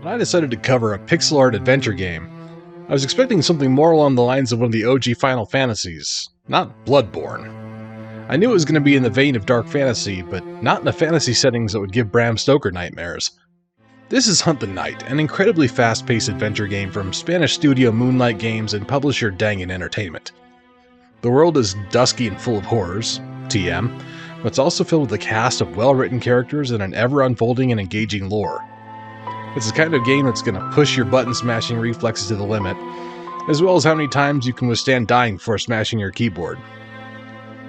When I decided to cover a pixel art adventure game, I was expecting something more along the lines of one of the OG Final Fantasies, not Bloodborne. I knew it was going to be in the vein of dark fantasy, but not in the fantasy settings that would give Bram Stoker nightmares. This is Hunt the Night, an incredibly fast-paced adventure game from Spanish studio Moonlight Games and publisher DANGEN Entertainment. The world is dusky and full of horrors, TM, but it's also filled with a cast of well-written characters and an ever-unfolding and engaging lore. It's the kind of game that's going to push your button-smashing reflexes to the limit, as well as how many times you can withstand dying before smashing your keyboard.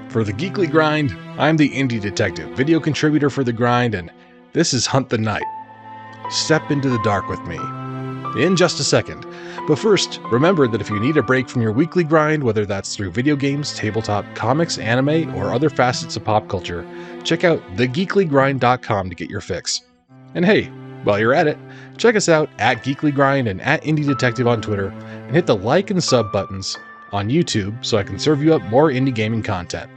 For the Geekly Grind, I'm the Indie Detective, video contributor for the Grind, and this is Hunt the Night. Step into the dark with me. In just a second. But first, remember that if you need a break from your weekly grind, whether that's through video games, tabletop, comics, anime, or other facets of pop culture, check out thegeeklygrind.com to get your fix. And hey, while you're at it, check us out at Geekly Grind and at Indie Detective on Twitter, and hit the like and sub buttons on YouTube so I can serve you up more indie gaming content.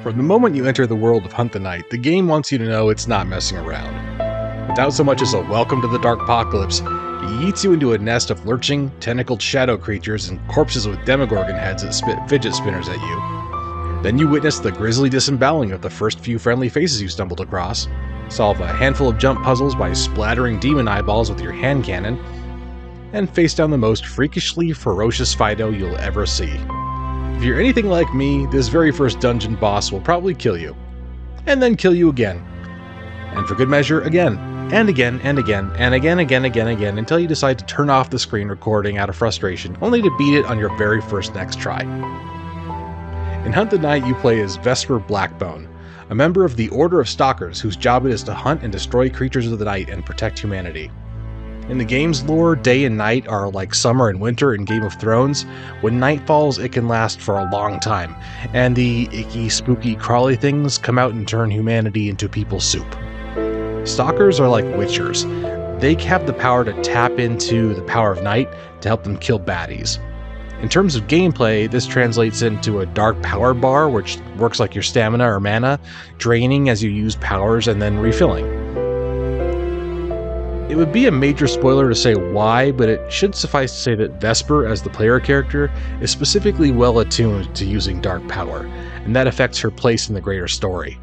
From the moment you enter the world of Hunt the Night, the game wants you to know it's not messing around. Without so much as a welcome to the dark apocalypse, it yeets you into a nest of lurching, tentacled shadow creatures and corpses with demogorgon heads that spit fidget spinners at you. Then you witness the grisly disemboweling of the first few friendly faces you stumbled across, solve a handful of jump puzzles by splattering demon eyeballs with your hand cannon, and face down the most freakishly ferocious Fido you'll ever see. If you're anything like me, this very first dungeon boss will probably kill you. And then kill you again. And for good measure, again. And again, and again, and again, until you decide to turn off the screen recording out of frustration, only to beat it on your very first next try. In Hunt the Night, you play as Vesper Blackbone, a member of the Order of Stalkers whose job it is to hunt and destroy creatures of the night and protect humanity. In the game's lore, day and night are like summer and winter in Game of Thrones. When night falls, it can last for a long time, and the icky, spooky, crawly things come out and turn humanity into people soup. Stalkers are like witchers. They have the power to tap into the power of night to help them kill baddies. In terms of gameplay, this translates into a dark power bar, which works like your stamina or mana, draining as you use powers and then refilling. It would be a major spoiler to say why, but it should suffice to say that Vesper, as the player character, is specifically well attuned to using dark power, and that affects her place in the greater story.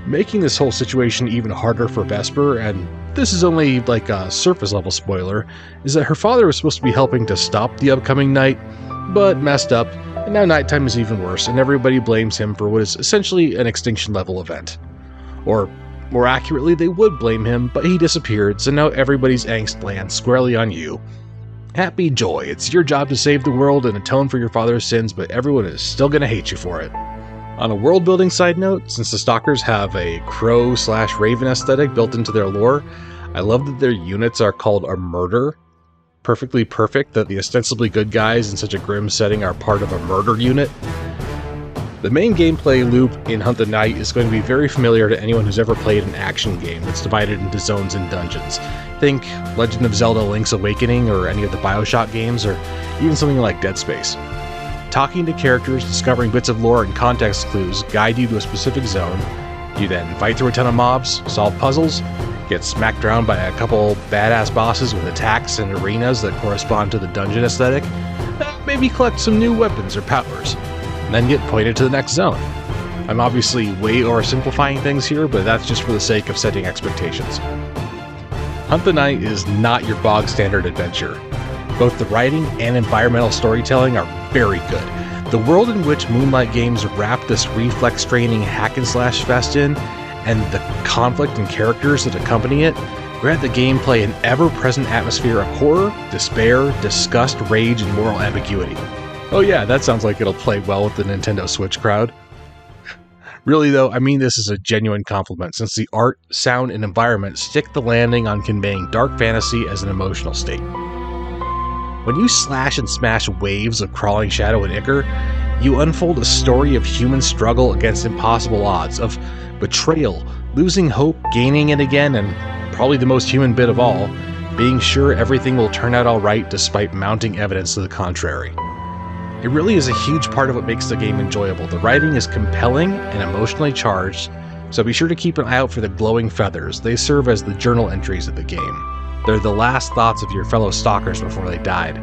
Making this whole situation even harder for Vesper, and this is only like a surface level spoiler, is that her father was supposed to be helping to stop the upcoming night, but messed up, and now nighttime is even worse, and everybody blames him for what is essentially an extinction level event. Or, more accurately, they would blame him, but he disappeared, so now everybody's angst lands squarely on you. Happy joy, it's your job to save the world and atone for your father's sins, but everyone is still gonna hate you for it. On a world-building side note, since the Stalkers have a crow/raven aesthetic built into their lore, I love that their units are called a murder. Perfectly perfect that the ostensibly good guys in such a grim setting are part of a murder unit. The main gameplay loop in Hunt the Night is going to be very familiar to anyone who's ever played an action game that's divided into zones and dungeons. Think Legend of Zelda Link's Awakening or any of the BioShock games, or even something like Dead Space. Talking to characters, discovering bits of lore and context clues guide you to a specific zone. You then fight through a ton of mobs, solve puzzles, get smacked around by a couple badass bosses with attacks and arenas that correspond to the dungeon aesthetic, maybe collect some new weapons or powers, and then get pointed to the next zone. I'm obviously way oversimplifying things here, but that's just for the sake of setting expectations. Hunt the Night is not your bog standard adventure. Both the writing and environmental storytelling are very good. The world in which Moonlight Games wrapped this reflex-straining hack-and-slash fest in, and the conflict and characters that accompany it, grant the gameplay an ever-present atmosphere of horror, despair, disgust, rage, and moral ambiguity. Oh yeah, that sounds like it'll play well with the Nintendo Switch crowd. Really though, I mean this is a genuine compliment, since the art, sound, and environment stick the landing on conveying dark fantasy as an emotional state. When you slash and smash waves of crawling shadow and ichor, you unfold a story of human struggle against impossible odds, of betrayal, losing hope, gaining it again, and probably the most human bit of all, being sure everything will turn out alright despite mounting evidence to the contrary. It really is a huge part of what makes the game enjoyable. The writing is compelling and emotionally charged, so be sure to keep an eye out for the glowing feathers. They serve as the journal entries of the game. They're the last thoughts of your fellow stalkers before they died.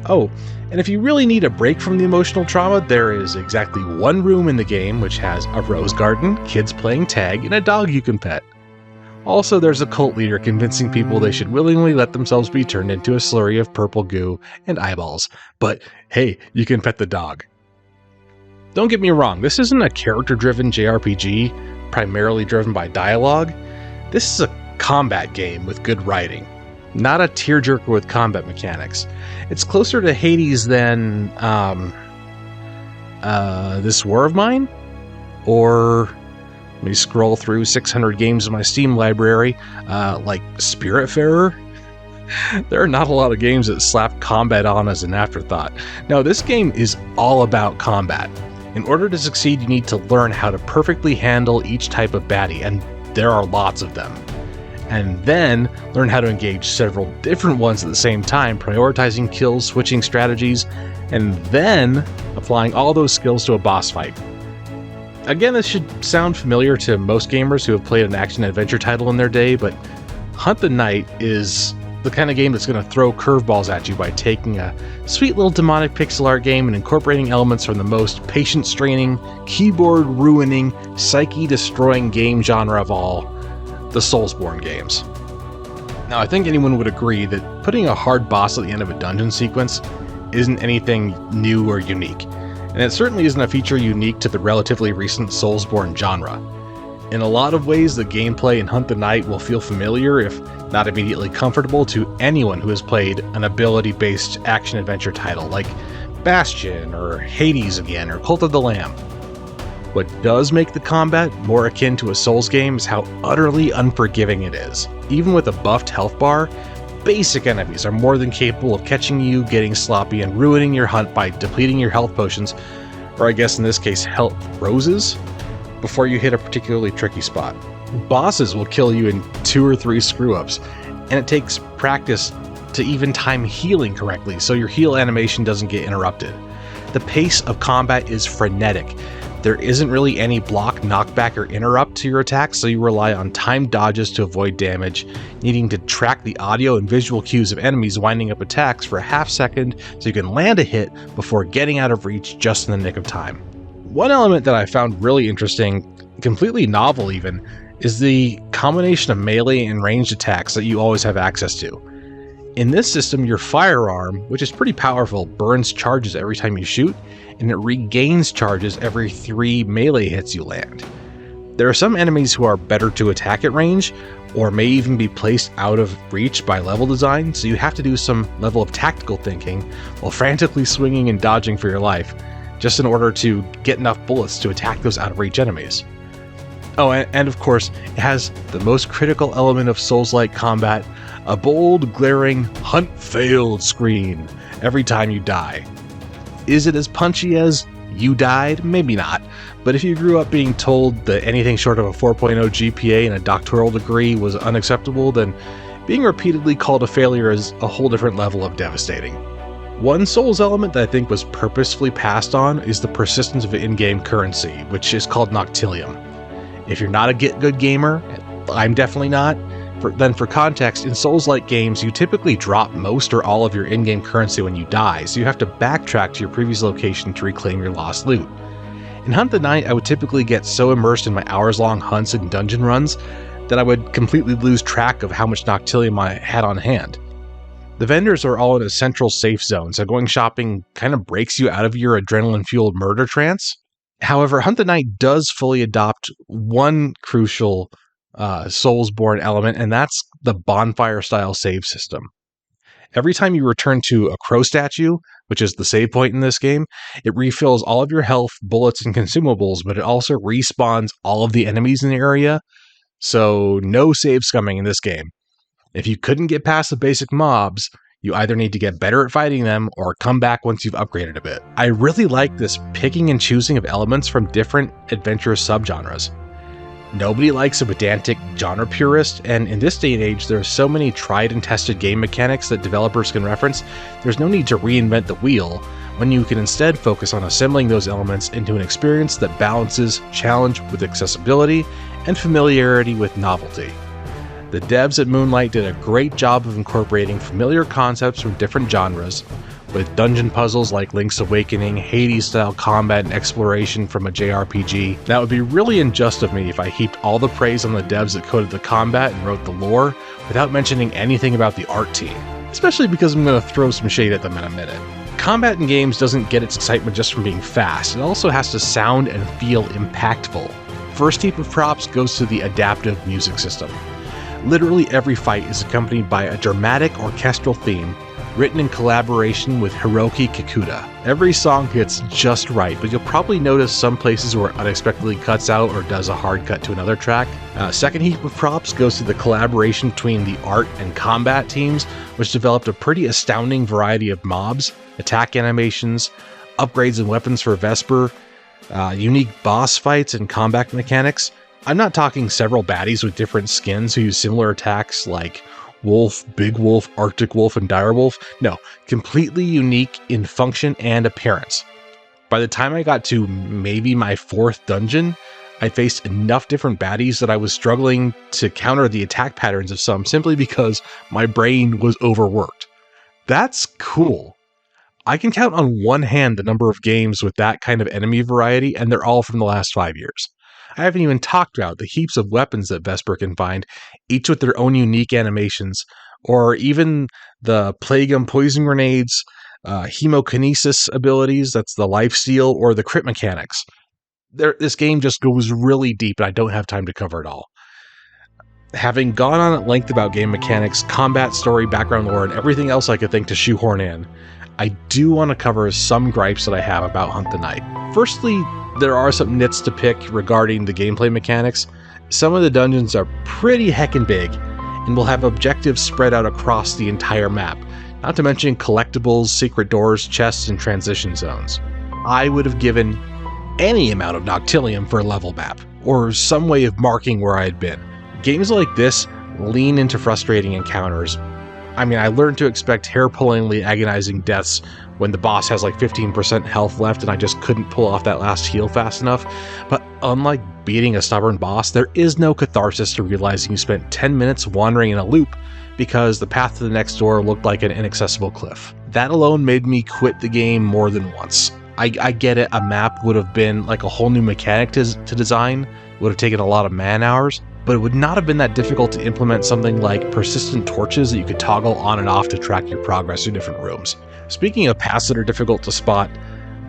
Oh, and if you really need a break from the emotional trauma, there is exactly one room in the game which has a rose garden, kids playing tag, and a dog you can pet. Also, there's a cult leader convincing people they should willingly let themselves be turned into a slurry of purple goo and eyeballs. But hey, you can pet the dog. Don't get me wrong, this isn't a character-driven JRPG, primarily driven by dialogue. This is a combat game with good writing, not a tearjerker with combat mechanics. It's closer to Hades than This War of Mine, or let me scroll through 600 games in my Steam library, like Spiritfarer. There are not a lot of games that slap combat on as an afterthought. No, this game is all about combat. In order to succeed, you need to learn how to perfectly handle each type of baddie, and there are lots of them. And then learn how to engage several different ones at the same time, prioritizing kills, switching strategies, and then applying all those skills to a boss fight. Again, this should sound familiar to most gamers who have played an action-adventure title in their day, but Hunt the Night is the kind of game that's going to throw curveballs at you by taking a sweet little demonic pixel art game and incorporating elements from the most patient-straining, keyboard-ruining, psyche-destroying game genre of all, the Soulsborne games. Now, I think anyone would agree that putting a hard boss at the end of a dungeon sequence isn't anything new or unique, and it certainly isn't a feature unique to the relatively recent Soulsborne genre. In a lot of ways, the gameplay in Hunt the Night will feel familiar, if not immediately comfortable, to anyone who has played an ability-based action-adventure title like Bastion, or Hades again, or Cult of the Lamb. What does make the combat more akin to a Souls game is how utterly unforgiving it is. Even with a buffed health bar, basic enemies are more than capable of catching you, getting sloppy, and ruining your hunt by depleting your health potions, or I guess in this case health roses, before you hit a particularly tricky spot. Bosses will kill you in 2 or 3 screw-ups, and it takes practice to even time healing correctly so your heal animation doesn't get interrupted. The pace of combat is frenetic. There isn't really any block, knockback, or interrupt to your attacks, so you rely on timed dodges to avoid damage, needing to track the audio and visual cues of enemies winding up attacks for a half second so you can land a hit before getting out of reach just in the nick of time. One element that I found really interesting, completely novel even, is the combination of melee and ranged attacks that you always have access to. In this system, your firearm, which is pretty powerful, burns charges every time you shoot, and it regains charges every 3 melee hits you land. There are some enemies who are better to attack at range, or may even be placed out of reach by level design, so you have to do some level of tactical thinking while frantically swinging and dodging for your life, just in order to get enough bullets to attack those out of reach enemies. Oh, and of course, it has the most critical element of Souls-like combat, a bold, glaring, "Hunt failed" screen every time you die. Is it as punchy as "you died"? Maybe not, but if you grew up being told that anything short of a 4.0 GPA and a doctoral degree was unacceptable, then being repeatedly called a failure is a whole different level of devastating. One Souls element that I think was purposefully passed on is the persistence of in-game currency, which is called Noctilium. If you're not a good gamer, I'm definitely not, then for context, in Souls-like games, you typically drop most or all of your in-game currency when you die, so you have to backtrack to your previous location to reclaim your lost loot. In Hunt the Night, I would typically get so immersed in my hours-long hunts and dungeon runs that I would completely lose track of how much Noctilium I had on hand. The vendors are all in a central safe zone, so going shopping kind of breaks you out of your adrenaline-fueled murder trance. However, Hunt the Night does fully adopt one crucial Soulsborne element, and that's the bonfire-style save system. Every time you return to a crow statue, which is the save point in this game, it refills all of your health, bullets, and consumables, but it also respawns all of the enemies in the area, so no save scumming in this game. If you couldn't get past the basic mobs, you either need to get better at fighting them or come back once you've upgraded a bit. I really like this picking and choosing of elements from different adventurous subgenres. Nobody likes a pedantic genre purist, and in this day and age, there are so many tried and tested game mechanics that developers can reference, there's no need to reinvent the wheel, when you can instead focus on assembling those elements into an experience that balances challenge with accessibility and familiarity with novelty. The devs at Moonlight did a great job of incorporating familiar concepts from different genres, with dungeon puzzles like Link's Awakening, Hades-style combat and exploration from a JRPG. That would be really unjust of me if I heaped all the praise on the devs that coded the combat and wrote the lore without mentioning anything about the art team, especially because I'm going to throw some shade at them in a minute. Combat in games doesn't get its excitement just from being fast, it also has to sound and feel impactful. First heap of props goes to the adaptive music system. Literally every fight is accompanied by a dramatic orchestral theme written in collaboration with Hiroki Kikuta. Every song hits just right, but you'll probably notice some places where it unexpectedly cuts out or does a hard cut to another track. Second heap of props goes to the collaboration between the art and combat teams, which developed a pretty astounding variety of mobs, attack animations, upgrades and weapons for Vesper, unique boss fights and combat mechanics. I'm not talking several baddies with different skins who use similar attacks like Wolf, Big Wolf, Arctic Wolf, and Dire Wolf. No, completely unique in function and appearance. By the time I got to maybe my 4th dungeon, I faced enough different baddies that I was struggling to counter the attack patterns of some simply because my brain was overworked. That's cool. I can count on one hand the number of games with that kind of enemy variety, and they're all from the last 5 years. I haven't even talked about the heaps of weapons that Vesper can find, each with their own unique animations, or even the Plague and Poison Grenades, Hemokinesis abilities, that's the lifesteal, or the crit mechanics. This game just goes really deep, and I don't have time to cover it all. Having gone on at length about game mechanics, combat, story, background lore, and everything else I could think to shoehorn in, I do want to cover some gripes that I have about Hunt the Night. Firstly, there are some nits to pick regarding the gameplay mechanics. Some of the dungeons are pretty heckin' big, and will have objectives spread out across the entire map, not to mention collectibles, secret doors, chests, and transition zones. I would have given any amount of Noctilium for a level map, or some way of marking where I had been. Games like this lean into frustrating encounters. I mean, I learned to expect hair-pullingly agonizing deaths when the boss has like 15% health left and I just couldn't pull off that last heal fast enough, but unlike beating a stubborn boss, there is no catharsis to realizing you spent 10 minutes wandering in a loop because the path to the next door looked like an inaccessible cliff. That alone made me quit the game more than once. I get it, a map would have been like a whole new mechanic to design, would have taken a lot of man hours, but it would not have been that difficult to implement something like persistent torches that you could toggle on and off to track your progress through different rooms. Speaking of paths that are difficult to spot,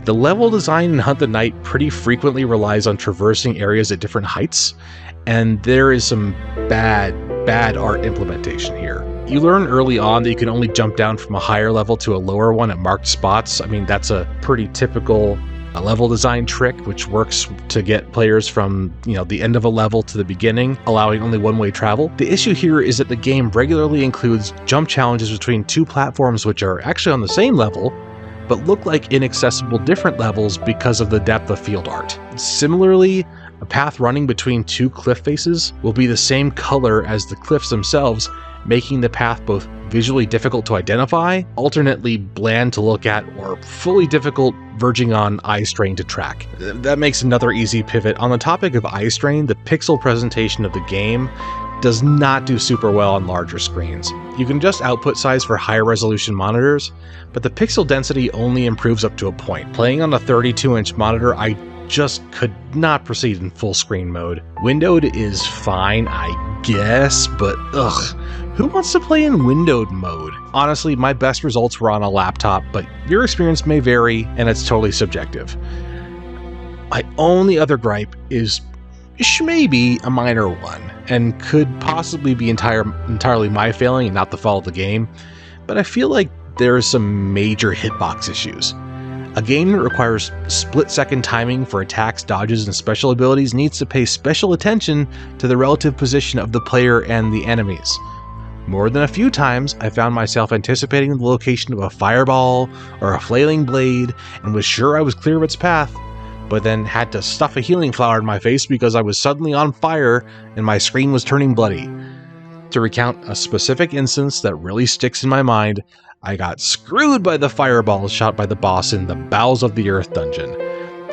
the level design in Hunt the Night pretty frequently relies on traversing areas at different heights, and there is some bad art implementation here. You learn early on that you can only jump down from a higher level to a lower one at marked spots. I mean, that's a pretty typical level design trick, which works to get players from, the end of a level to the beginning, allowing only one-way travel. The issue here is that the game regularly includes jump challenges between two platforms which are actually on the same level, but look like inaccessible different levels because of the depth of field art. Similarly, a path running between two cliff faces will be the same color as the cliffs themselves, making the path both visually difficult to identify, alternately bland to look at, or fully difficult, verging on eye strain to track. That makes another easy pivot. On the topic of eye strain, the pixel presentation of the game does not do super well on larger screens. You can adjust output size for higher resolution monitors, but the pixel density only improves up to a point. Playing on a 32-inch monitor, I just could not proceed in full screen mode. Windowed is fine, I guess, but ugh. Who wants to play in windowed mode? Honestly, my best results were on a laptop, but your experience may vary, and it's totally subjective. My only other gripe is maybe a minor one, and could possibly be entirely my failing and not the fault of the game, but I feel like there are some major hitbox issues. A game that requires split-second timing for attacks, dodges, and special abilities needs to pay special attention to the relative position of the player and the enemies. More than a few times, I found myself anticipating the location of a fireball or a flailing blade and was sure I was clear of its path, but then had to stuff a healing flower in my face because I was suddenly on fire and my screen was turning bloody. To recount a specific instance that really sticks in my mind, I got screwed by the fireballs shot by the boss in the Bowels of the Earth dungeon.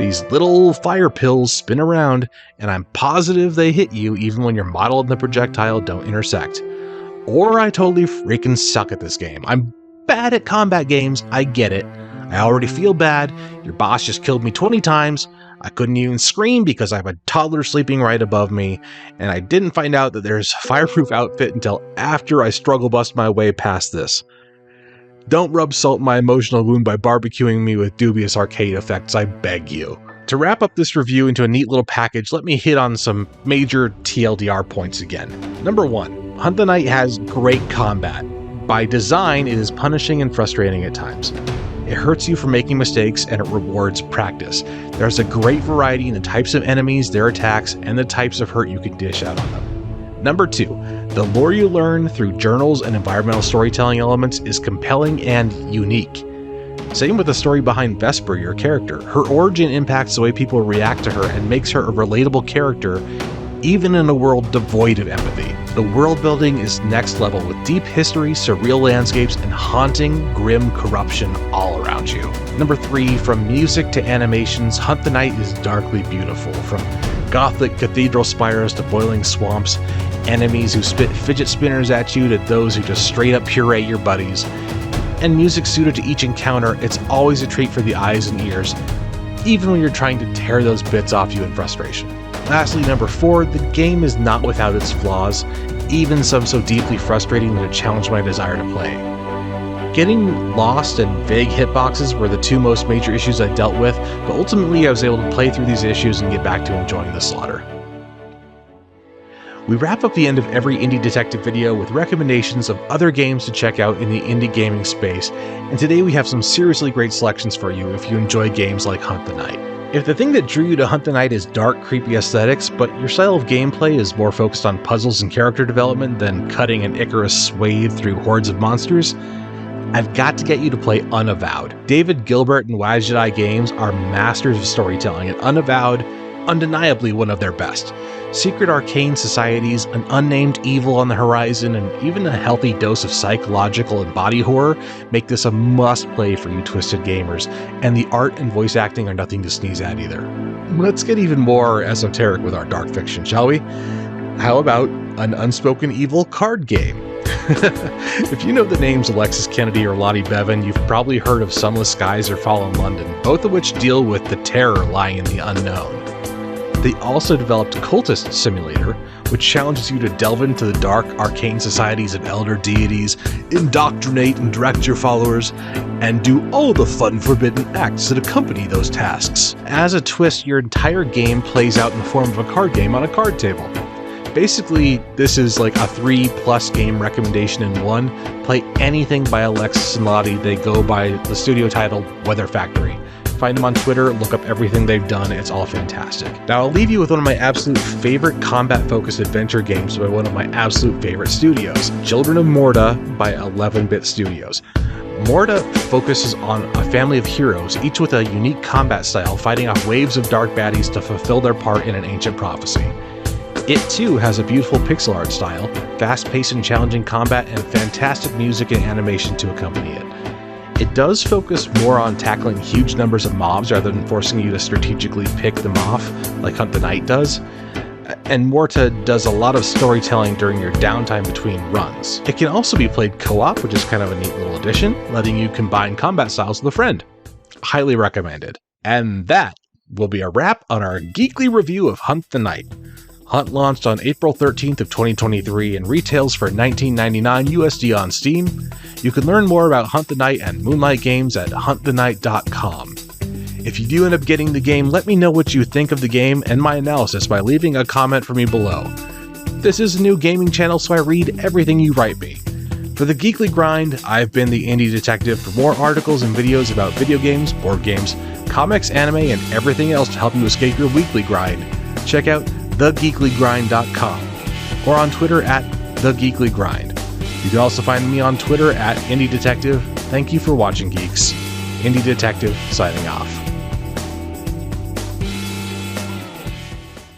These little fire pills spin around, and I'm positive they hit you even when your model and the projectile don't intersect. Or I totally freaking suck at this game. I'm bad at combat games, I get it. I already feel bad, your boss just killed me 20 times, I couldn't even scream because I have a toddler sleeping right above me, and I didn't find out that there's a fireproof outfit until after I struggle bust my way past this. Don't rub salt in my emotional wound by barbecuing me with dubious arcade effects, I beg you. To wrap up this review into a neat little package, let me hit on some major TLDR points again. Number 1, Hunt the Night has great combat. By design, it is punishing and frustrating at times. It hurts you for making mistakes, and it rewards practice. There's a great variety in the types of enemies, their attacks, and the types of hurt you can dish out on them. Number 2, the lore you learn through journals and environmental storytelling elements is compelling and unique. Same with the story behind Vesper, your character. Her origin impacts the way people react to her and makes her a relatable character, even in a world devoid of empathy. The world building is next level with deep history, surreal landscapes, and haunting, grim corruption all around you. Number 3, from music to animations, Hunt the Night is darkly beautiful. From gothic cathedral spires to boiling swamps, enemies who spit fidget spinners at you to those who just straight up puree your buddies, and music suited to each encounter, it's always a treat for the eyes and ears, even when you're trying to tear those bits off you in frustration. Lastly, number 4, the game is not without its flaws, even some so deeply frustrating that it challenged my desire to play. Getting lost and vague hitboxes were the 2 most major issues I dealt with, but ultimately I was able to play through these issues and get back to enjoying the slaughter. We wrap up the end of every Indie Detective video with recommendations of other games to check out in the indie gaming space, and today we have some seriously great selections for you if you enjoy games like Hunt the Night. If the thing that drew you to Hunt the Night is dark, creepy aesthetics, but your style of gameplay is more focused on puzzles and character development than cutting an Icarus swathe through hordes of monsters, I've got to get you to play Unavowed. David Gilbert and Wadjedi Games are masters of storytelling, and Unavowed, undeniably one of their best. Secret arcane societies, an unnamed evil on the horizon, and even a healthy dose of psychological and body horror make this a must-play for you twisted gamers, and the art and voice acting are nothing to sneeze at either. Let's get even more esoteric with our dark fiction, shall we? How about an unspoken evil card game? If you know the names Alexis Kennedy or Lottie Bevan, you've probably heard of Sunless Skies or Fallen London, both of which deal with the terror lying in the unknown. They also developed Cultist Simulator, which challenges you to delve into the dark, arcane societies of elder deities, indoctrinate and direct your followers, and do all the fun forbidden acts that accompany those tasks. As a twist, your entire game plays out in the form of a card game on a card table. Basically, this is like a 3+ game recommendation in one. Play anything by Alexis and Lottie. They go by the studio title Weather Factory. Find them on Twitter, look up everything they've done, it's all fantastic. Now I'll leave you with one of my absolute favorite combat-focused adventure games by one of my absolute favorite studios, Children of Morta by 11-Bit Studios. Morta focuses on a family of heroes, each with a unique combat style, fighting off waves of dark baddies to fulfill their part in an ancient prophecy. It too has a beautiful pixel art style, fast-paced and challenging combat, and fantastic music and animation to accompany it. It does focus more on tackling huge numbers of mobs rather than forcing you to strategically pick them off like Hunt the Night does. And Morta does a lot of storytelling during your downtime between runs. It can also be played co-op, which is kind of a neat little addition, letting you combine combat styles with a friend. Highly recommended. And that will be a wrap on our geekly review of Hunt the Night. Hunt launched on April 13th of 2023 and retails for $19.99 USD on Steam. You can learn more about Hunt the Night and Moonlight Games at huntthenight.com. If you do end up getting the game, let me know what you think of the game and my analysis by leaving a comment for me below. This is a new gaming channel, so I read everything you write me. For the Geekly Grind, I've been the Indie Detective. For more articles and videos about video games, board games, comics, anime, and everything else to help you escape your weekly grind, check out thegeeklygrind.com or on Twitter at thegeeklygrind. You can also find me on Twitter at Indie Detective. Thank you for watching, geeks. Indie Detective signing off.